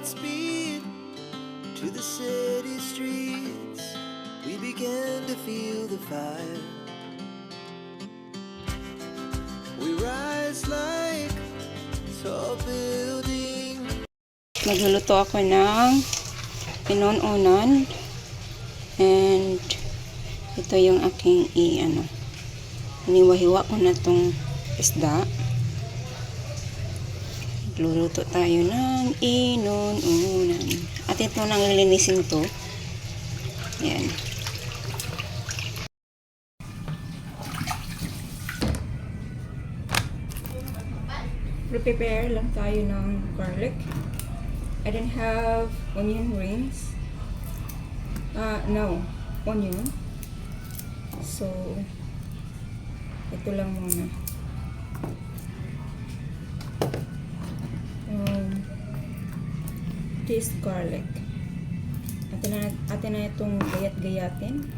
Godspeed to the city streets. We began to feel the fire. We rise like tall buildings. Magluluto ako ng inon-unon. And ito yung aking iniwahiwa ko na tong isda. Magluluto tayo ng inon-unon. At ito nang lilinisin to. Ayan. Prepare lang tayo ng garlic. I didn't have onion rings. No, onion. So, ito lang muna. This garlic. Atin na itong gayat-gayatin.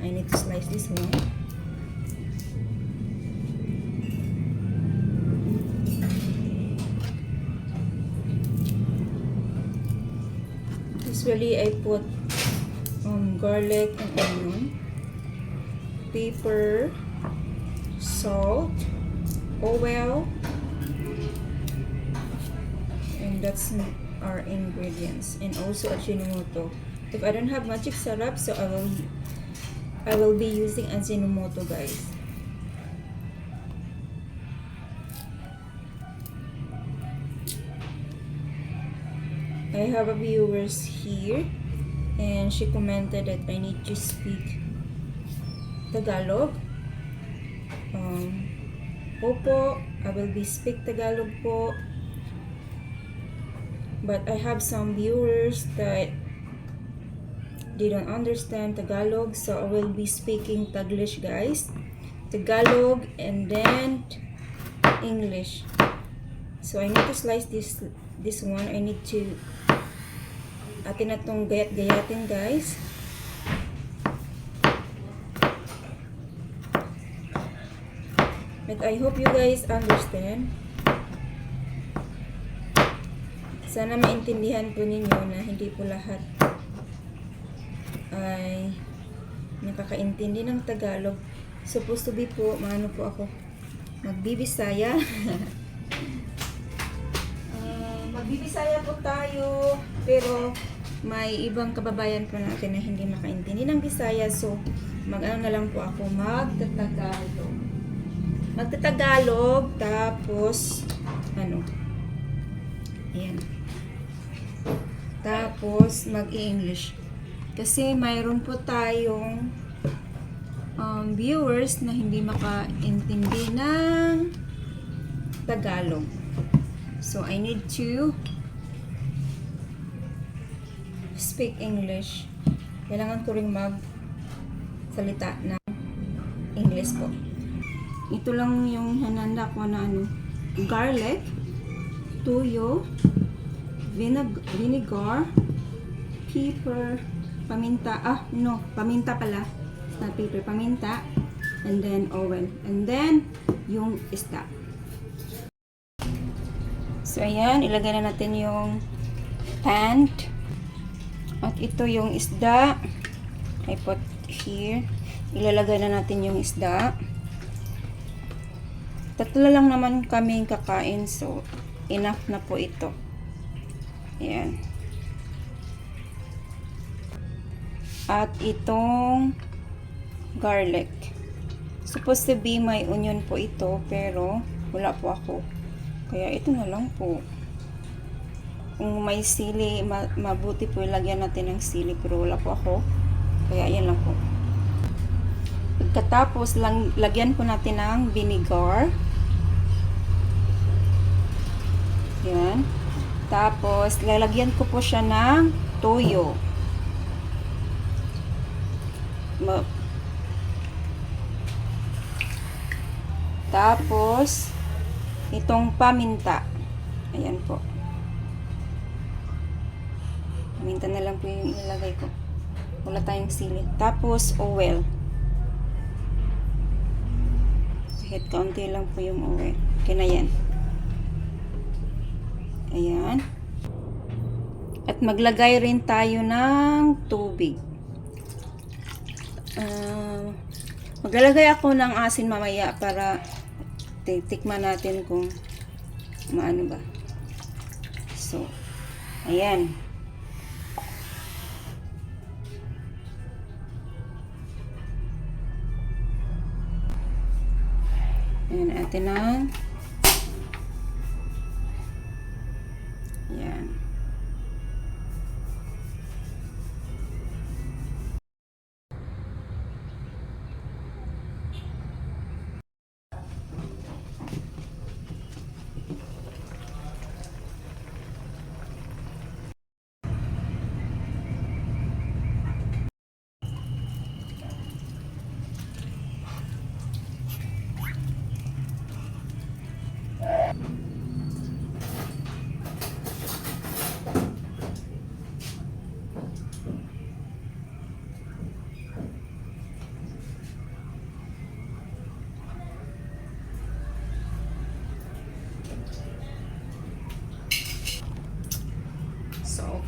I need to slice this one. Usually, I put garlic and onion, pepper, salt, oil, and that's our ingredients, and also Ajinomoto. If I don't have magic syrup, so I will be using Ajinomoto, guys. I have a viewers here, and she commented that I need to speak Tagalog. Opo, I will be speak Tagalog po. But I have some viewers that they don't understand Tagalog, so I will be speaking Taglish, guys. Tagalog and then English. So I need to slice this one. I need to atin na itong gayat-gayatin, guys. But I hope you guys understand. Sana maintindihan po ninyo na hindi po lahat ay nakakaintindi ng Tagalog. Supposed to be po, maano po ako, magbibisaya. Magbibisaya po tayo, pero may ibang kababayan po natin na hindi makaintindi ng Bisaya. So, mag-ano na lang po ako, magtatagalog, tapos ayan. Tapos, mag-i-English. Kasi mayroon po tayong viewers na hindi makaintindi ng Tagalog. So, I need to speak English. Kailangan ko ring magsalita ng English po. Ito lang yung hananda ko na garlic, tuyo, vinegar, pepper, paminta, paminta pala, not pepper, paminta, and then oil, and then yung isda. So ayan, ilagay na natin yung pan, at ito yung isda, I put here, ilalagay na natin yung isda. Tatlo lang naman kaming kakain, so enough na po ito. Ayan. At itong garlic. Supposed to be may onion po ito, pero wala po ako. Kaya ito na lang po. Kung may sili, mabuti po ilagyan natin ng sili, pero wala po ako. Kaya yan lang po. Pagkatapos, lagyan po natin ng vinegar. Yan. Tapos, lalagyan ko po siya ng toyo. Tapos, itong paminta. Ayan po. Paminta na lang po yung ilalagay ko. Wala tayong sili. Tapos, oil. Kahit kaunti lang po yung oil. Okay na yan. Ayan. maglagay rin tayo ng tubig. Maglalagay ako ng asin mamaya para titikman natin kung maano ba. So, ayan. Ayan natin ng ayan. Salt.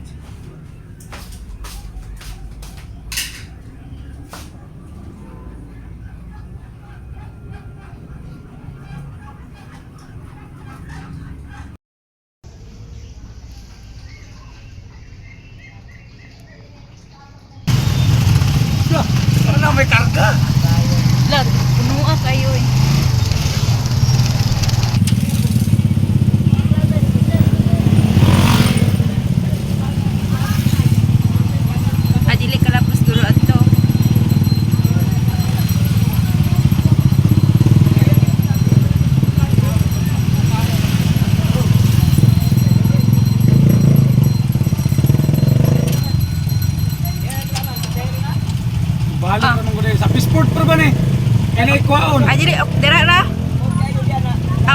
Ano may karga? Lag, punuan kayo eh. Adili kalapos duro ato. Balik ka nung gulay sa Pisport pa ba ni? Kaya na ikwaon. Adili, dira ra.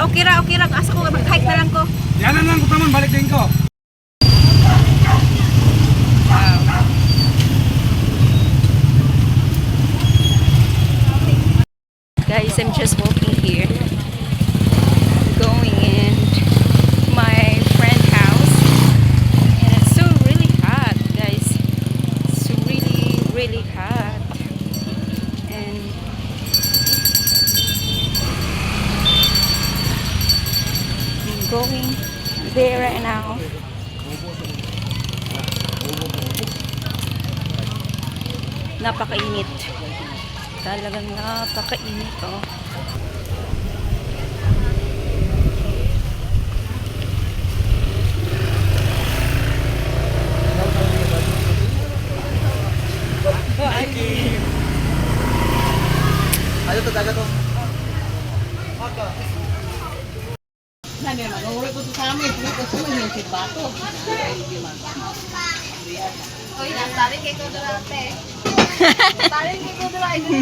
Okay ra, okay ra. Asa ko, mag-hike na lang ko. Yan na lang ko naman, balik din ko. Guys, I'm just walking here, going in my friend's house, and it's so really hot, guys. It's really, really hot, and I'm going there right now. Napakainit. Talagang napakainit, oh. Ano to dagat to? Nani naman, uwi ko sa amin, uwi ko sa amin, yung bato. Uy, nasarin kay ko durante. Nasarin kay ko durante.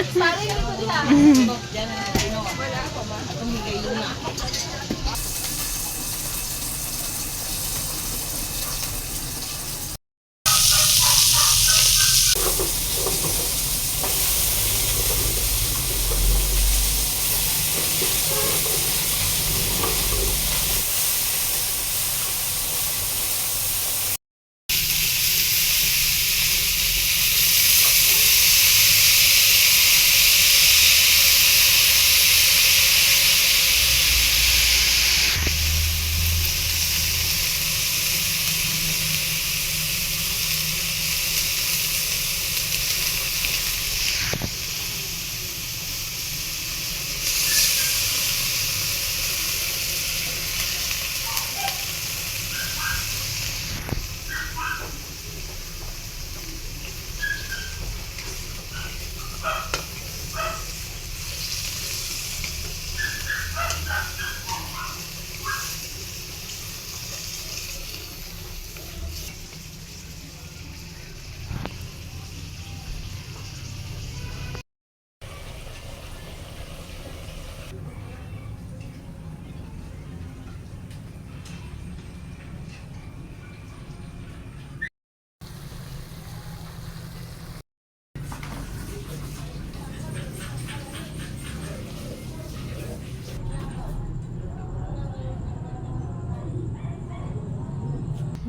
Nasarin kay ko durante. Diyan na sino. Wala ako ba? Atong higay luna.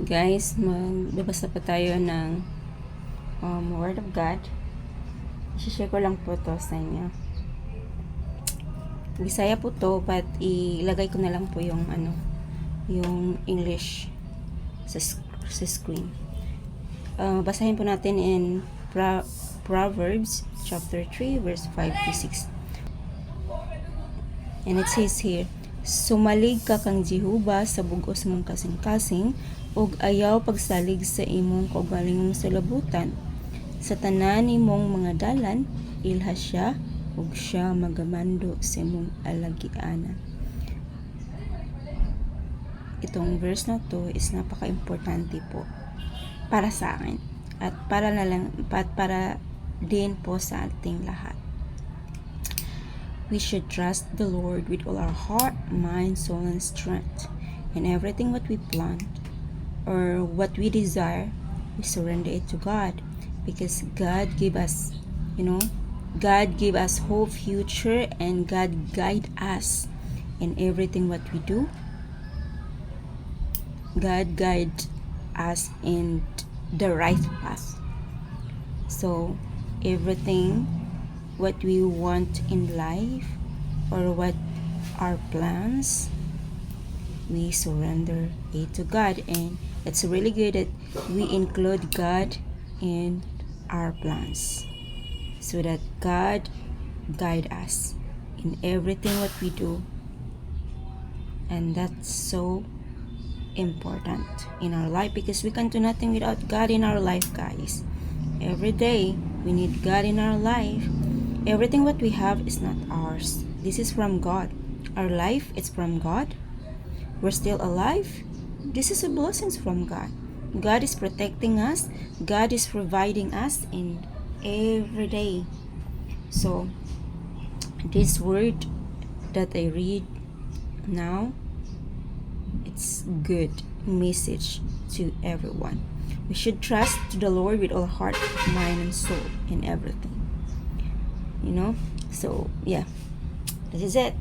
Guys, magbabasa pa tayo ng Word of God. I-share ko lang po to sa inyo. Bisaya po to, but ilagay ko na lang po yung yung English sa screen. Basahin po natin in Proverbs chapter 3 verse 5 to 6. And it says here, sumalig ka kang Jehovah sa bugos mong kasing-kasing, ug ayaw pagsalig sa imong kaugalingong salabutan. Sa tanan nimong mga dalan, ilha siya, ug siya magamando sa imong alagianan. Itong verse na to is napaka-importante po para sa akin at para din po sa ating lahat. We should trust the Lord with all our heart, mind, soul, and strength. In everything what we plant or what we desire, we surrender it to God, because God give us, God give us whole future, and God guide us in everything what we do. God guide us in the right path. So everything what we want in life or what our plans, we surrender it to God, and it's really good that we include God in our plans so that God guide us in everything what we do. And that's so important in our life, because we can do nothing without God in our life, guys. Every day we need God in our life. Everything what we have is not ours. This is from God. Our life is from God. We're still alive. This is a blessing from God. God is protecting us. God is providing us in every day. So this word that I read now, it's good message to everyone. We should trust the Lord with all heart, mind, and soul in everything. So yeah, this is it.